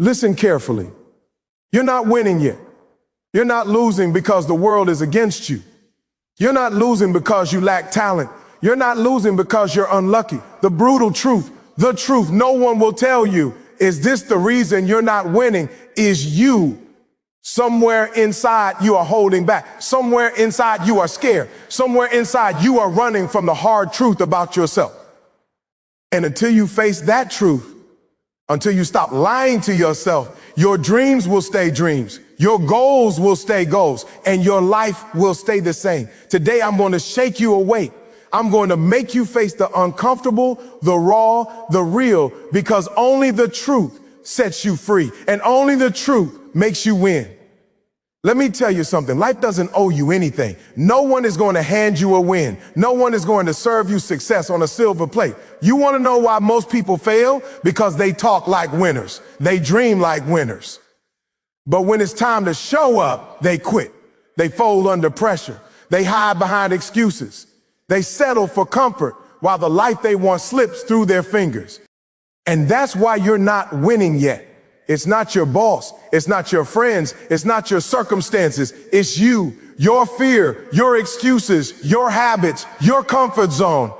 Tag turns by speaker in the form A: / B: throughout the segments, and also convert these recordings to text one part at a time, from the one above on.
A: Listen carefully. You're not winning yet. You're not losing because the world is against you. You're not losing because you lack talent. You're not losing because you're unlucky. The brutal truth, the truth no one will tell you, is this the reason you're not winning? Is you. Somewhere inside you are holding back. Somewhere inside you are scared. Somewhere inside you are running from the hard truth about yourself. And until you face that truth, until you stop lying to yourself, your dreams will stay dreams. Your goals will stay goals, and your life will stay the same. Today, I'm going to shake you awake. I'm going to make you face the uncomfortable, the raw, the real, because only the truth sets you free, and only the truth makes you win. Let me tell you something. Life doesn't owe you anything. No one is going to hand you a win. No one is going to serve you success on a silver plate. You want to know why most people fail? Because they talk like winners. They dream like winners. But when it's time to show up, they quit. They fold under pressure. They hide behind excuses. They settle for comfort while the life they want slips through their fingers. And that's why you're not winning yet. It's not your boss. It's not your friends. It's not your circumstances. It's you, your fear, your excuses, your habits, your comfort zone.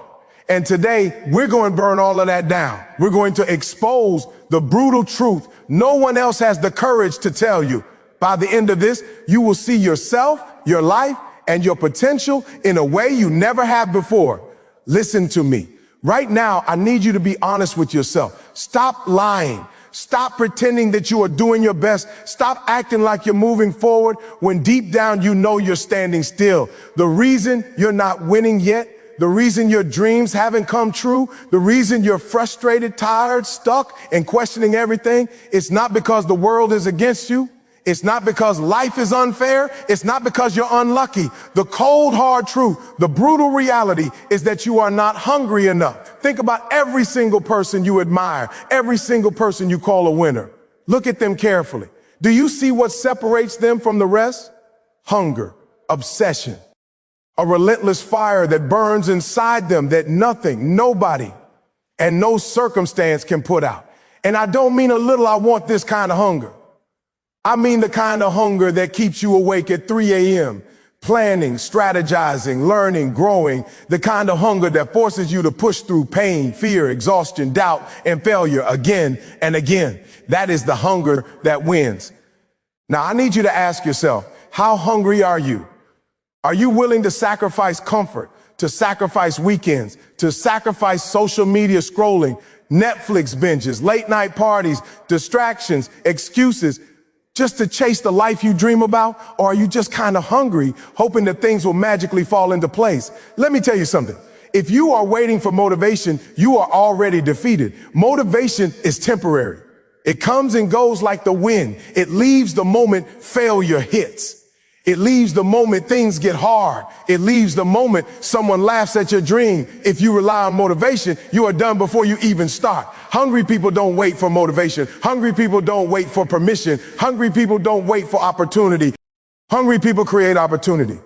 A: And today we're going to burn all of that down. We're going to expose the brutal truth no one else has the courage to tell you. By the end of this, you will see yourself, your life, and your potential in a way you never have before. Listen to me. Right now, I need you to be honest with yourself. Stop lying. Stop pretending that you are doing your best. Stop acting like you're moving forward when deep down you know you're standing still. The reason you're not winning yet, the reason your dreams haven't come true, the reason you're frustrated, tired, stuck, and questioning everything, it's not because the world is against you. It's not because life is unfair. It's not because you're unlucky. The cold, hard truth, the brutal reality is that you are not hungry enough. Think about every single person you admire, every single person you call a winner. Look at them carefully. Do you see what separates them from the rest? Hunger, obsession, a relentless fire that burns inside them that nothing, nobody, and no circumstance can put out. And I don't mean a little, I want this kind of hunger. I mean the kind of hunger that keeps you awake at 3 a.m., planning, strategizing, learning, growing, the kind of hunger that forces you to push through pain, fear, exhaustion, doubt, and failure again and again. That is the hunger that wins. Now, I need you to ask yourself, how hungry are you? Are you willing to sacrifice comfort, to sacrifice weekends, to sacrifice social media scrolling, Netflix binges, late night parties, distractions, excuses, just to chase the life you dream about? Or are you just kind of hungry, hoping that things will magically fall into place? Let me tell you something. If you are waiting for motivation, you are already defeated. Motivation is temporary. It comes and goes like the wind. It leaves the moment failure hits. It leaves the moment things get hard. It leaves the moment someone laughs at your dream. If you rely on motivation, you are done before you even start. Hungry people don't wait for motivation. Hungry people don't wait for permission. Hungry people don't wait for opportunity. Hungry people create opportunity.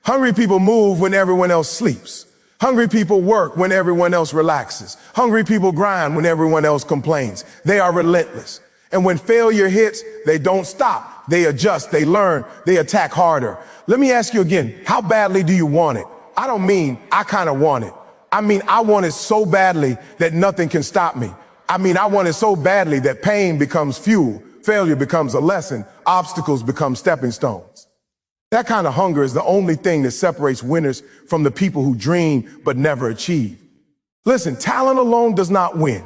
A: Hungry people move when everyone else sleeps. Hungry people work when everyone else relaxes. Hungry people grind when everyone else complains. They are relentless. And when failure hits, they don't stop. They adjust, they learn, they attack harder. Let me ask you again, how badly do you want it? I don't mean I kind of want it. I mean, I want it so badly that nothing can stop me. I mean, I want it so badly that pain becomes fuel, failure becomes a lesson, obstacles become stepping stones. That kind of hunger is the only thing that separates winners from the people who dream but never achieve. Listen, talent alone does not win.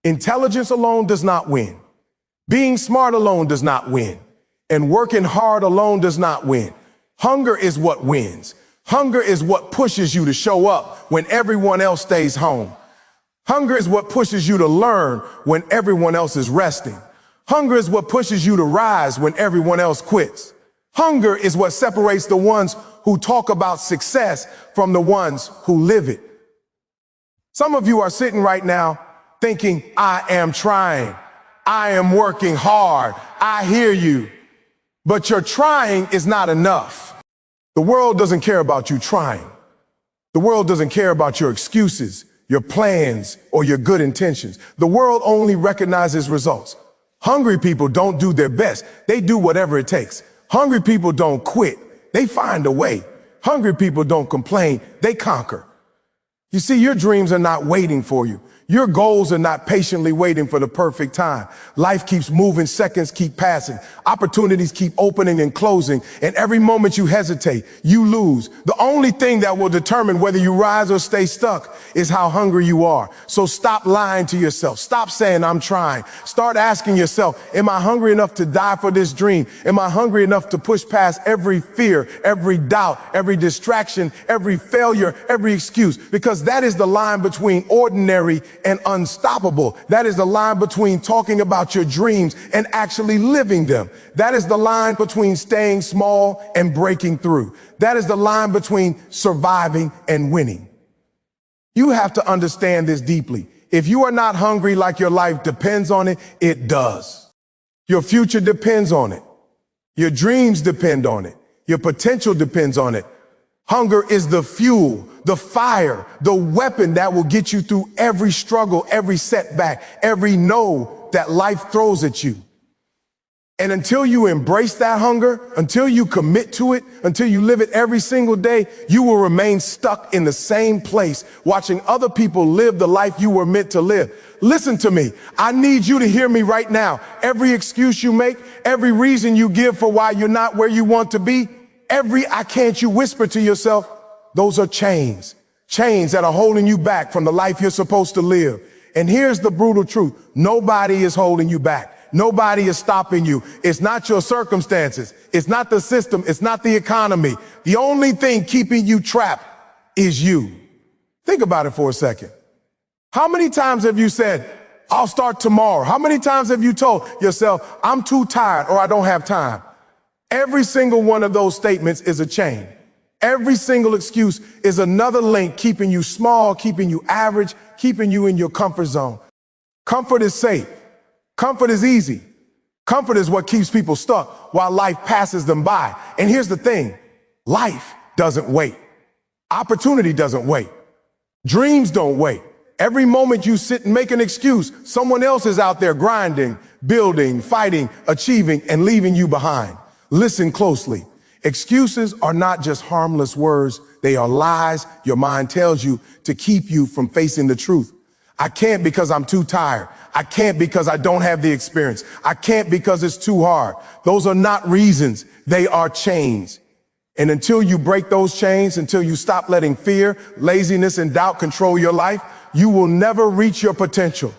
A: Intelligence alone does not win. Being smart alone does not win. And working hard alone does not win. Hunger is what wins. Hunger is what pushes you to show up when everyone else stays home. Hunger is what pushes you to learn when everyone else is resting. Hunger is what pushes you to rise when everyone else quits. Hunger is what separates the ones who talk about success from the ones who live it. Some of you are sitting right now thinking, I am trying. I am working hard. I hear you. But your trying is not enough. The world doesn't care about you trying. The world doesn't care about your excuses, your plans, or your good intentions. The world only recognizes results. Hungry people don't do their best. They do whatever it takes. Hungry people don't quit. They find a way. Hungry people don't complain. They conquer. You see, your dreams are not waiting for you. Your goals are not patiently waiting for the perfect time. Life keeps moving, seconds keep passing, opportunities keep opening and closing, and every moment you hesitate, you lose. The only thing that will determine whether you rise or stay stuck is how hungry you are. So stop lying to yourself. Stop saying, I'm trying. Start asking yourself, am I hungry enough to die for this dream? Am I hungry enough to push past every fear, every doubt, every distraction, every failure, every excuse? Because that is the line between ordinary and unstoppable. That is the line between talking about your dreams and actually living them. That is the line between staying small and breaking through. That is the line between surviving and winning. You have to understand this deeply. If you are not hungry like your life depends on it, it does. Your future depends on it. Your dreams depend on it. Your potential depends on it. Hunger is the fuel, the fire, the weapon that will get you through every struggle, every setback, every no that life throws at you. And until you embrace that hunger, until you commit to it, until you live it every single day, you will remain stuck in the same place, watching other people live the life you were meant to live. Listen to me. I need you to hear me right now. Every excuse you make, every reason you give for why you're not where you want to be, every I can't you whisper to yourself, those are chains that are holding you back from the life you're supposed to live. And here's the brutal truth. Nobody is holding you back. Nobody is stopping you. It's not your circumstances. It's not the system. It's not the economy. The only thing keeping you trapped is you. Think about it for a second. How many times have you said, I'll start tomorrow? How many times have you told yourself, I'm too tired or I don't have time? Every single one of those statements is a chain. Every single excuse is another link keeping you small, keeping you average, keeping you in your comfort zone. Comfort is safe. Comfort is easy. Comfort is what keeps people stuck while life passes them by. And here's the thing, life doesn't wait. Opportunity doesn't wait. Dreams don't wait. Every moment you sit and make an excuse, someone else is out there grinding, building, fighting, achieving, and leaving you behind. Listen closely. Excuses are not just harmless words. They are lies your mind tells you to keep you from facing the truth. I can't because I'm too tired. I can't because I don't have the experience. I can't because it's too hard. Those are not reasons. They are chains. And until you break those chains, until you stop letting fear, laziness, and doubt control your life, you will never reach your potential.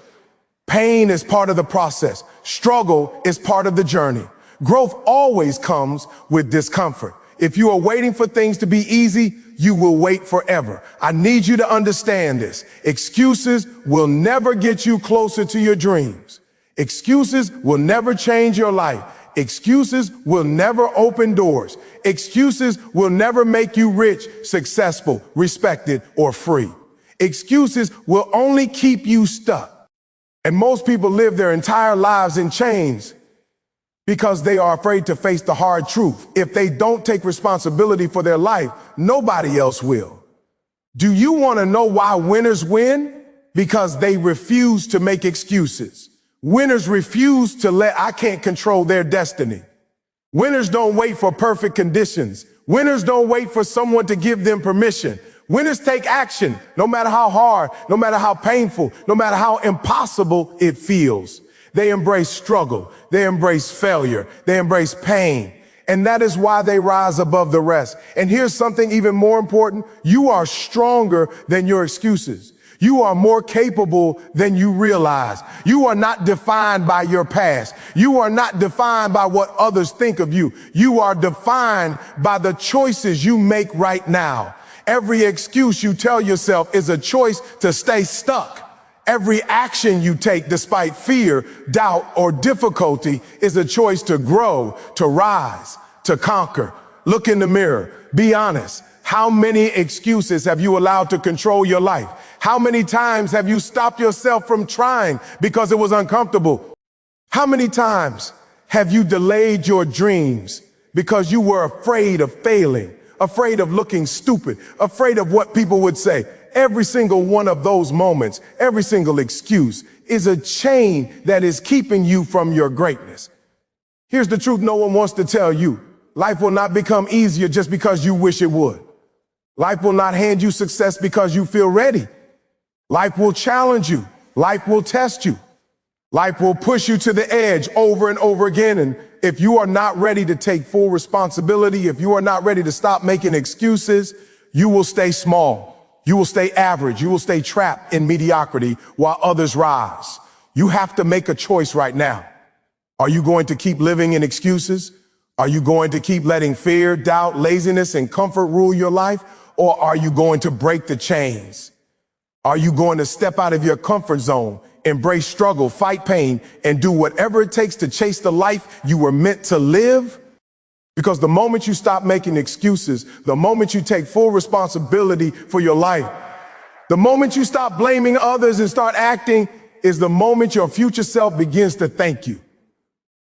A: Pain is part of the process. Struggle is part of the journey. Growth always comes with discomfort. If you are waiting for things to be easy, you will wait forever. I need you to understand this. Excuses will never get you closer to your dreams. Excuses will never change your life. Excuses will never open doors. Excuses will never make you rich, successful, respected, or free. Excuses will only keep you stuck. And most people live their entire lives in chains because they are afraid to face the hard truth. If they don't take responsibility for their life, nobody else will. Do you want to know why winners win? Because they refuse to make excuses. Winners refuse to let I can't control their destiny. Winners don't wait for perfect conditions. Winners don't wait for someone to give them permission. Winners take action, no matter how hard, no matter how painful, no matter how impossible it feels. They embrace struggle. They embrace failure. They embrace pain. And that is why they rise above the rest. And here's something even more important. You are stronger than your excuses. You are more capable than you realize. You are not defined by your past. You are not defined by what others think of you. You are defined by the choices you make right now. Every excuse you tell yourself is a choice to stay stuck. Every action you take despite fear, doubt, or difficulty is a choice to grow, to rise, to conquer. Look in the mirror. Be honest. How many excuses have you allowed to control your life? How many times have you stopped yourself from trying because it was uncomfortable? How many times have you delayed your dreams because you were afraid of failing, afraid of looking stupid, afraid of what people would say? Every single one of those moments, every single excuse is a chain that is keeping you from your greatness. Here's the truth no one wants to tell you. Life will not become easier just because you wish it would. Life will not hand you success because you feel ready. Life will challenge you. Life will test you. Life will push you to the edge over and over again. And if you are not ready to take full responsibility, if you are not ready to stop making excuses, you will stay small. You will stay average. You will stay trapped in mediocrity while others rise. You have to make a choice right now. Are you going to keep living in excuses? Are you going to keep letting fear, doubt, laziness, and comfort rule your life? Or are you going to break the chains? Are you going to step out of your comfort zone, embrace struggle, fight pain, and do whatever it takes to chase the life you were meant to live? Because the moment you stop making excuses, the moment you take full responsibility for your life, the moment you stop blaming others and start acting, is the moment your future self begins to thank you.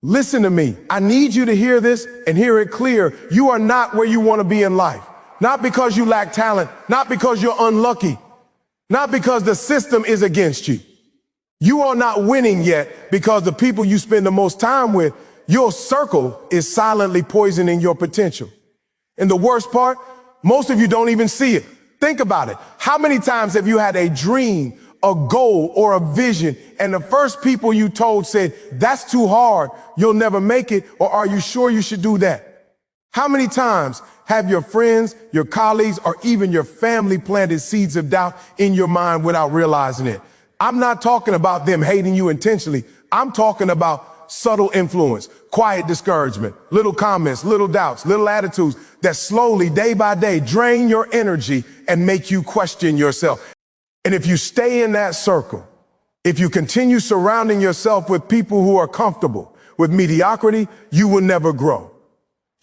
A: Listen to me. I need you to hear this and hear it clear. You are not where you want to be in life. Not because you lack talent, not because you're unlucky, not because the system is against you. You are not winning yet because the people you spend the most time with, your circle, is silently poisoning your potential. And the worst part, most of you don't even see it. Think about it. How many times have you had a dream, a goal, or a vision, and the first people you told said, "That's too hard, you'll never make it," or "Are you sure you should do that?" How many times have your friends, your colleagues, or even your family planted seeds of doubt in your mind without realizing it? I'm not talking about them hating you intentionally. I'm talking about subtle influence, quiet discouragement, little comments, little doubts, little attitudes that slowly, day by day, drain your energy and make you question yourself. And if you stay in that circle, if you continue surrounding yourself with people who are comfortable with mediocrity, you will never grow.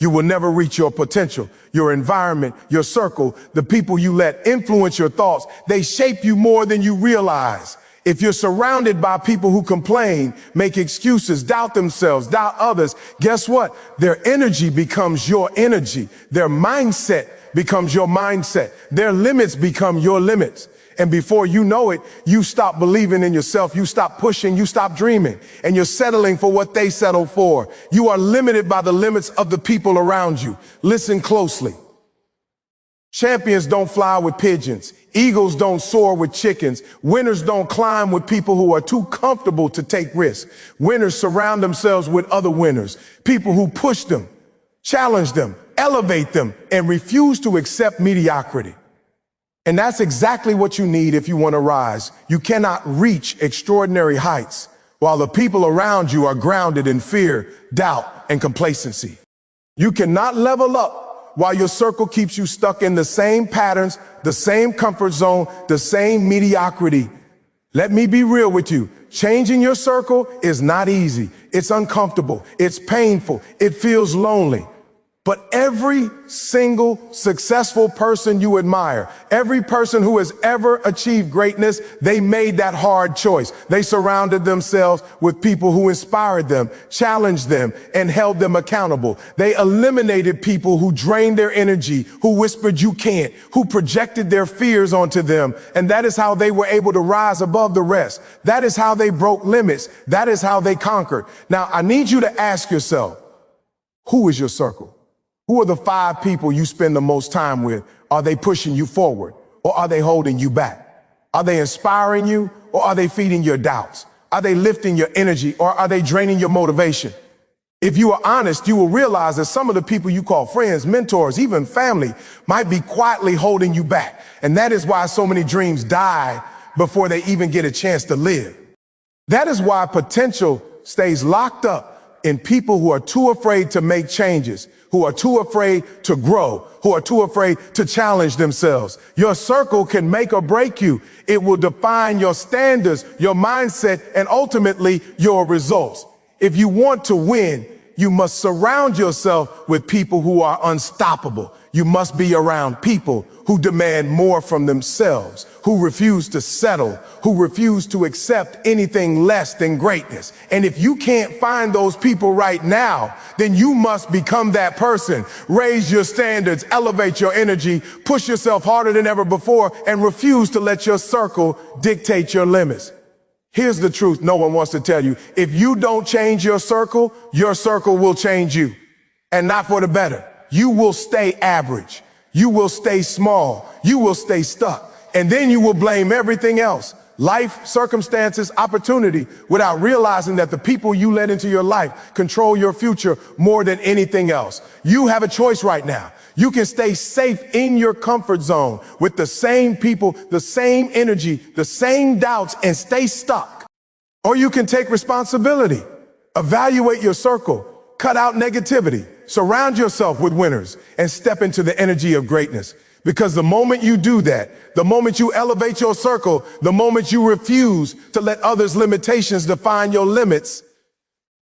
A: You will never reach your potential. Your environment, your circle, the people you let influence your thoughts, they shape you more than you realize. If you're surrounded by people who complain, make excuses, doubt themselves, doubt others, guess what? Their energy becomes your energy. Their mindset becomes your mindset. Their limits become your limits. And before you know it, you stop believing in yourself. You stop pushing. You stop dreaming. And you're settling for what they settle for. You are limited by the limits of the people around you. Listen closely. Champions don't fly with pigeons. Eagles don't soar with chickens. Winners don't climb with people who are too comfortable to take risks. Winners surround themselves with other winners, people who push them, challenge them, elevate them, and refuse to accept mediocrity. And that's exactly what you need if you want to rise. You cannot reach extraordinary heights while the people around you are grounded in fear, doubt, and complacency. You cannot level up while your circle keeps you stuck in the same patterns, the same comfort zone, the same mediocrity. Let me be real with you. Changing your circle is not easy. It's uncomfortable. It's painful. It feels lonely. But every single successful person you admire, every person who has ever achieved greatness, they made that hard choice. They surrounded themselves with people who inspired them, challenged them, and held them accountable. They eliminated people who drained their energy, who whispered you can't, who projected their fears onto them. And that is how they were able to rise above the rest. That is how they broke limits. That is how they conquered. Now, I need you to ask yourself, who is your circle? Who are the 5 people you spend the most time with? Are they pushing you forward, or are they holding you back? Are they inspiring you, or are they feeding your doubts? Are they lifting your energy, or are they draining your motivation? If you are honest, you will realize that some of the people you call friends, mentors, even family, might be quietly holding you back. And that is why so many dreams die before they even get a chance to live. That is why potential stays locked up in people who are too afraid to make changes, who are too afraid to grow, who are too afraid to challenge themselves. Your circle can make or break you. It will define your standards, your mindset, and ultimately your results. If you want to win, you must surround yourself with people who are unstoppable. You must be around people who demand more from themselves, who refuse to settle, who refuse to accept anything less than greatness. And if you can't find those people right now, then you must become that person. Raise your standards, elevate your energy, push yourself harder than ever before, and refuse to let your circle dictate your limits. Here's the truth no one wants to tell you. If you don't change your circle will change you. And not for the better. You will stay average. You will stay small. You will stay stuck. And then you will blame everything else. Life, circumstances, opportunity, without realizing that the people you let into your life control your future more than anything else. You have a choice right now. You can stay safe in your comfort zone with the same people, the same energy, the same doubts, and stay stuck. Or you can take responsibility, evaluate your circle, cut out negativity, surround yourself with winners, and step into the energy of greatness. Because the moment you do that, the moment you elevate your circle, the moment you refuse to let others' limitations define your limits,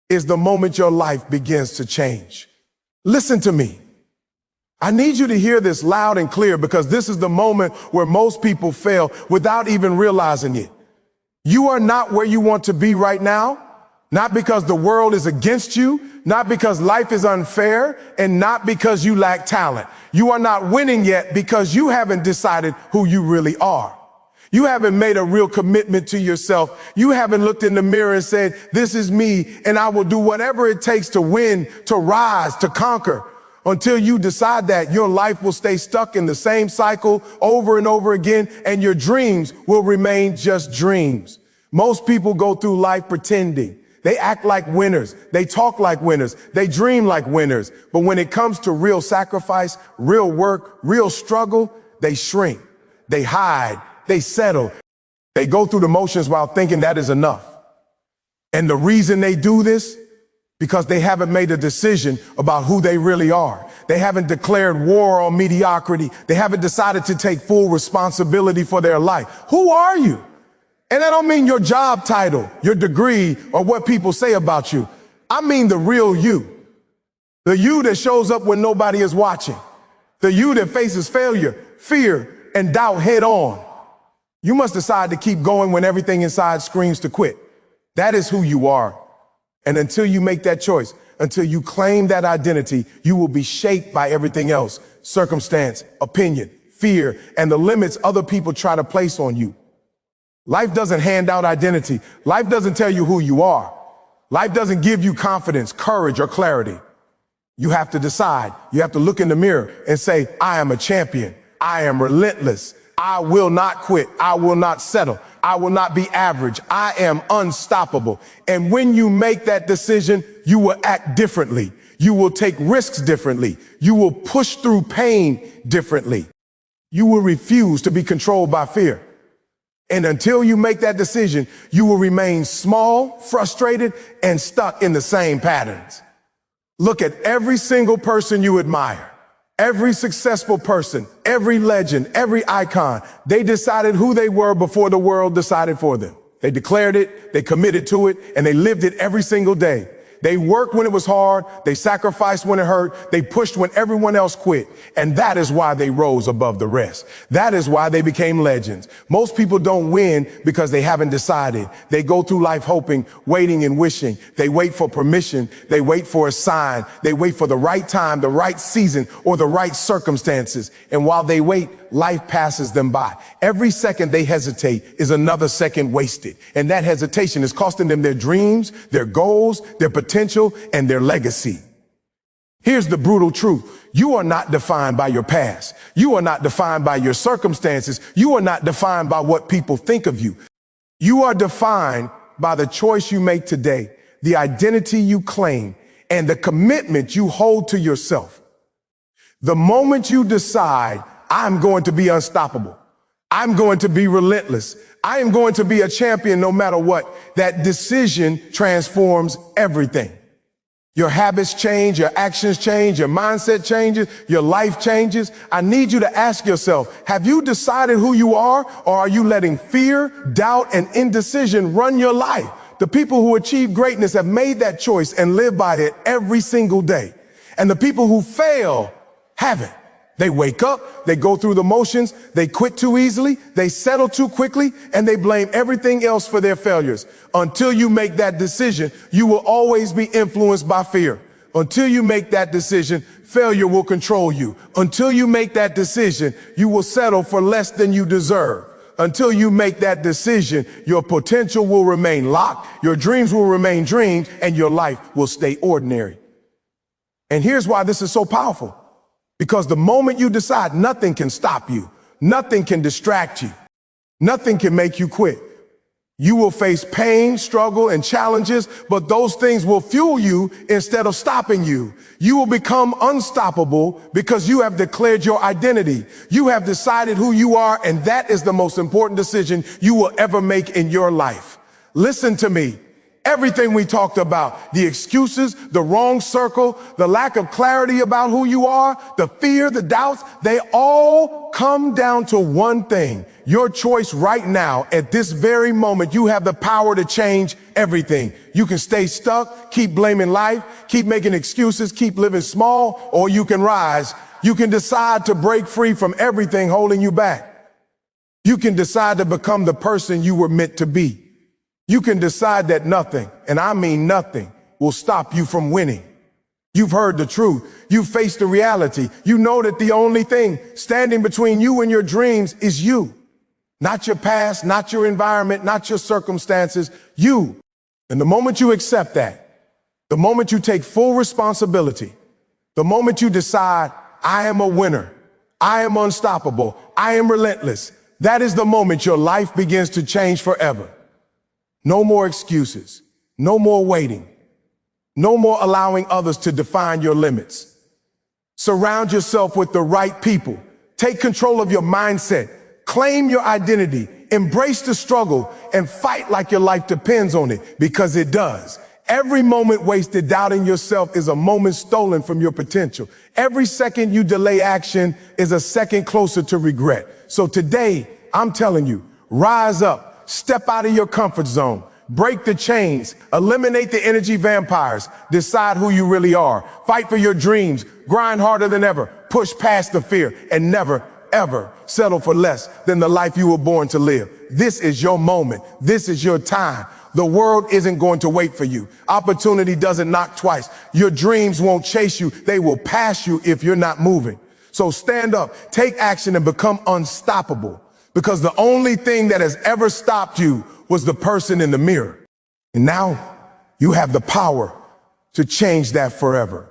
A: is the moment your life begins to change. Listen to me. I need you to hear this loud and clear, because this is the moment where most people fail without even realizing it. You are not where you want to be right now, not because the world is against you, not because life is unfair, and not because you lack talent. You are not winning yet because you haven't decided who you really are. You haven't made a real commitment to yourself. You haven't looked in the mirror and said, this is me, and I will do whatever it takes to win, to rise, to conquer. Until you decide that, your life will stay stuck in the same cycle over and over again, and your dreams will remain just dreams. Most people go through life pretending. They act like winners. They talk like winners. They dream like winners. But when it comes to real sacrifice, real work, real struggle, they shrink. They hide. They settle. They go through the motions while thinking that is enough. And the reason they do this, because they haven't made a decision about who they really are. They haven't declared war on mediocrity. They haven't decided to take full responsibility for their life. Who are you? And I don't mean your job title, your degree, or what people say about you. I mean the real you. The you that shows up when nobody is watching. The you that faces failure, fear, and doubt head on. You must decide to keep going when everything inside screams to quit. That is who you are. And until you make that choice, until you claim that identity, you will be shaped by everything else: circumstance, opinion, fear, and the limits other people try to place on you. Life doesn't hand out identity. Life doesn't tell you who you are. Life doesn't give you confidence, courage, or clarity. You have to decide. You have to look in the mirror and say, I am a champion. I am relentless. I will not quit. I will not settle. I will not be average. I am unstoppable. And when you make that decision, you will act differently. You will take risks differently. You will push through pain differently. You will refuse to be controlled by fear. And until you make that decision, you will remain small, frustrated, and stuck in the same patterns. Look at every single person you admire. Every successful person, every legend, every icon, they decided who they were before the world decided for them. They declared it, they committed to it, and they lived it every single day. They worked when it was hard, they sacrificed when it hurt, they pushed when everyone else quit. And that is why they rose above the rest. That is why they became legends. Most people don't win because they haven't decided. They go through life hoping, waiting and wishing. They wait for permission. They wait for a sign. They wait for the right time, the right season, or the right circumstances. And while they wait, life passes them by. Every second they hesitate is another second wasted. And that hesitation is costing them their dreams, their goals, their potential, and their legacy. Here's the brutal truth. You are not defined by your past. You are not defined by your circumstances. You are not defined by what people think of you. You are defined by the choice you make today, the identity you claim, and the commitment you hold to yourself. The moment you decide, I'm going to be unstoppable, I'm going to be relentless, I am going to be a champion no matter what, that decision transforms everything. Your habits change, your actions change, your mindset changes, your life changes. I need you to ask yourself, have you decided who you are, or are you letting fear, doubt, and indecision run your life? The people who achieve greatness have made that choice and live by it every single day. And the people who fail haven't. They wake up, they go through the motions, they quit too easily, they settle too quickly, and they blame everything else for their failures. Until you make that decision, you will always be influenced by fear. Until you make that decision, failure will control you. Until you make that decision, you will settle for less than you deserve. Until you make that decision, your potential will remain locked, your dreams will remain dreams, and your life will stay ordinary. And here's why this is so powerful. Because the moment you decide, nothing can stop you, nothing can distract you, nothing can make you quit. You will face pain, struggle, and challenges, but those things will fuel you instead of stopping you. You will become unstoppable because you have declared your identity. You have decided who you are, and that is the most important decision you will ever make in your life. Listen to me. Everything we talked about, the excuses, the wrong circle, the lack of clarity about who you are, the fear, the doubts, they all come down to one thing. Your choice right now, at this very moment, you have the power to change everything. You can stay stuck, keep blaming life, keep making excuses, keep living small, or you can rise. You can decide to break free from everything holding you back. You can decide to become the person you were meant to be. You can decide that nothing, and I mean nothing, will stop you from winning. You've heard the truth. You've faced the reality. You know that the only thing standing between you and your dreams is you. Not your past, not your environment, not your circumstances, you. And the moment you accept that, the moment you take full responsibility, the moment you decide, I am a winner, I am unstoppable, I am relentless, that is the moment your life begins to change forever. No more excuses, no more waiting, no more allowing others to define your limits. Surround yourself with the right people. Take control of your mindset, claim your identity, embrace the struggle, and fight like your life depends on it, because it does. Every moment wasted doubting yourself is a moment stolen from your potential. Every second you delay action is a second closer to regret. So today, I'm telling you, rise up. Step out of your comfort zone, break the chains, eliminate the energy vampires, decide who you really are, fight for your dreams, grind harder than ever, push past the fear, and never, ever settle for less than the life you were born to live. This is your moment. This is your time. The world isn't going to wait for you. Opportunity doesn't knock twice. Your dreams won't chase you. They will pass you if you're not moving. So stand up, take action, and become unstoppable. Because the only thing that has ever stopped you was the person in the mirror. And now you have the power to change that forever.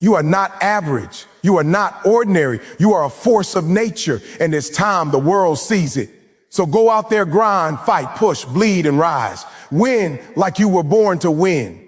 A: You are not average. You are not ordinary. You are a force of nature, and it's time the world sees it. So go out there, grind, fight, push, bleed, and rise. Win like you were born to win.